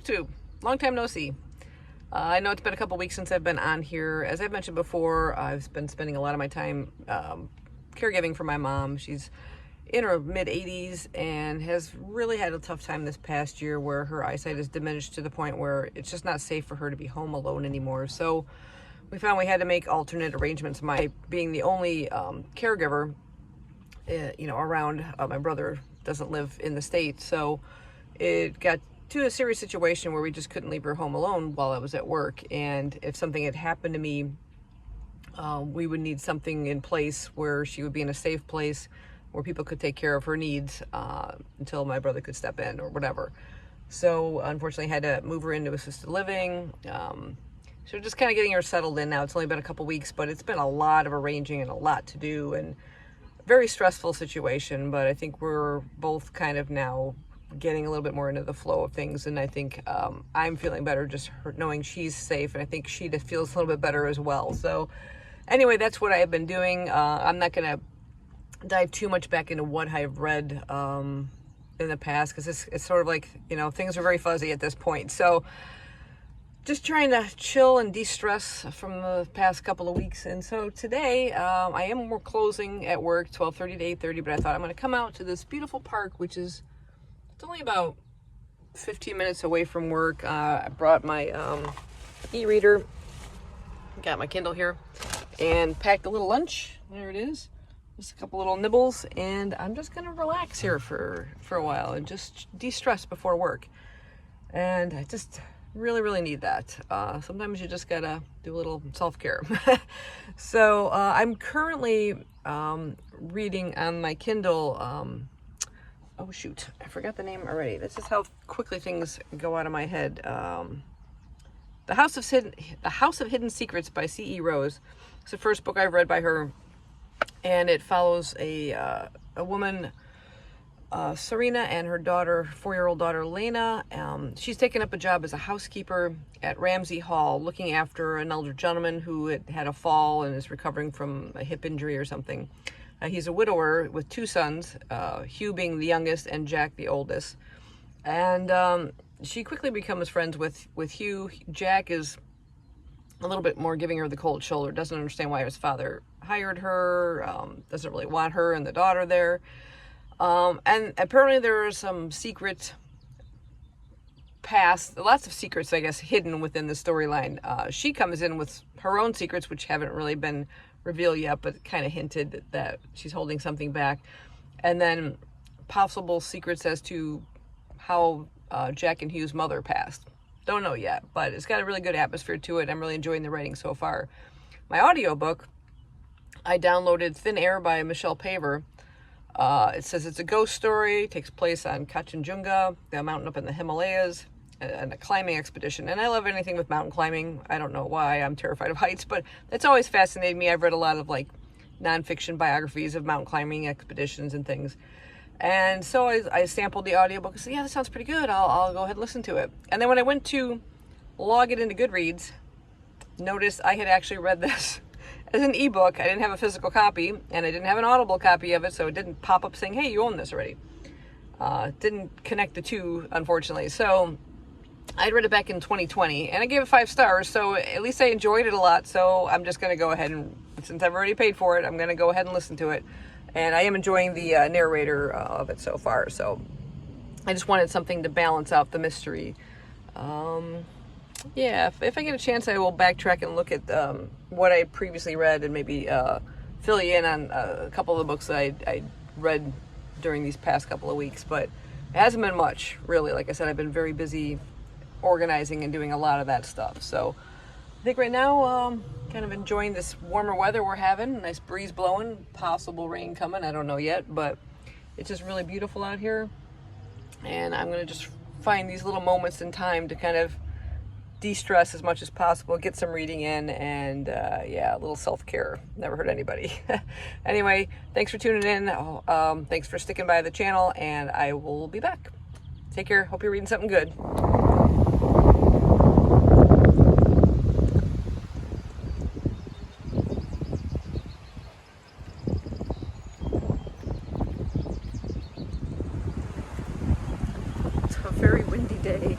BookTube. Long time no see. I know it's been a couple weeks since I've been on here. As I've mentioned before, I've been spending a lot of my time caregiving for my mom. She's in her mid-80s and has really had a tough time this past year where her eyesight has diminished to the point where it's just not safe for her to be home alone anymore. So we found we had to make alternate arrangements. My being the only caregiver, around. My brother doesn't live in the States, so it got to a serious situation where we just couldn't leave her home alone while I was at work. And if something had happened to me, we would need something in place where she would be in a safe place where people could take care of her needs until my brother could step in or whatever. So unfortunately I had to move her into assisted living. So just kind of getting her settled in now. It's only been a couple weeks, but it's been a lot of arranging and a lot to do and very stressful situation. But I think we're both kind of now getting a little bit more into the flow of things. And I think I'm feeling better just knowing she's safe. And I think she feels a little bit better as well. So anyway, that's what I have been doing. I'm not going to dive too much back into what I've read in the past, because it's sort of like, things are very fuzzy at this point. So just trying to chill and de-stress from the past couple of weeks. And so today I am more closing at work, 12:30 to 8:30, but I thought I'm going to come out to this beautiful park, which is, it's only about 15 minutes away from work. I brought my e-reader, got my Kindle here, and packed a little lunch. There it is. Just a couple little nibbles, and I'm just going to relax here for a while and just de-stress before work. And I just really need that. Sometimes you just gotta do a little self-care. So I'm currently reading on my Kindle, oh shoot, I forgot the name already. This is how quickly things go out of my head. The House of Hidden Secrets by C.E. Rose. It's the first book I've read by her, and it follows a woman, Serena, and her daughter, 4-year-old daughter, Lena. She's taken up a job as a housekeeper at Ramsey Hall, looking after an elder gentleman who had a fall and is recovering from a hip injury or something. He's a widower with 2 sons, Hugh being the youngest and Jack the oldest. And she quickly becomes friends with Hugh. Jack is a little bit more giving her the cold shoulder, doesn't understand why his father hired her, doesn't really want her and the daughter there. And apparently there are some secret past, lots of secrets, I guess, hidden within the storyline. She comes in with her own secrets, which haven't really been revealed yet, but kind of hinted that she's holding something back. And then possible secrets as to how Jack and Hugh's mother passed. Don't know yet, but it's got a really good atmosphere to it. I'm really enjoying the writing so far. My audiobook, I downloaded Thin Air by Michelle Paver. It says it's a ghost story, takes place on Kanchenjunga, the mountain up in the Himalayas, and a climbing expedition. And I love anything with mountain climbing. I don't know why, I'm terrified of heights, but that's always fascinated me. I've read a lot of nonfiction biographies of mountain climbing expeditions and things. And so I sampled the audiobook and said, yeah, that sounds pretty good. I'll go ahead and listen to it. And then when I went to log it into Goodreads, noticed I had actually read this as an ebook. I didn't have a physical copy, and I didn't have an Audible copy of it, so it didn't pop up saying, hey, you own this already. Didn't connect the two, unfortunately. So I'd read it back in 2020, and I gave it 5 stars, so at least I enjoyed it a lot. So I'm just going to go ahead and, since I've already paid for it, I'm going to go ahead and listen to it. And I am enjoying the narrator of it so far, so I just wanted something to balance out the mystery. Yeah, if I get a chance, I will backtrack and look at what I previously read and maybe fill you in on a couple of the books that I read during these past couple of weeks. But it hasn't been much, really. Like I said, I've been very busy organizing and doing a lot of that stuff. So I think right now, kind of enjoying this warmer weather we're having. Nice breeze blowing, possible rain coming. I don't know yet, but it's just really beautiful out here. And I'm going to just find these little moments in time to kind of de-stress as much as possible, get some reading in, and yeah, a little self-care. Never hurt anybody. Anyway, thanks for tuning in. Thanks for sticking by the channel, and I will be back. Take care. Hope you're reading something good. It's a very windy day.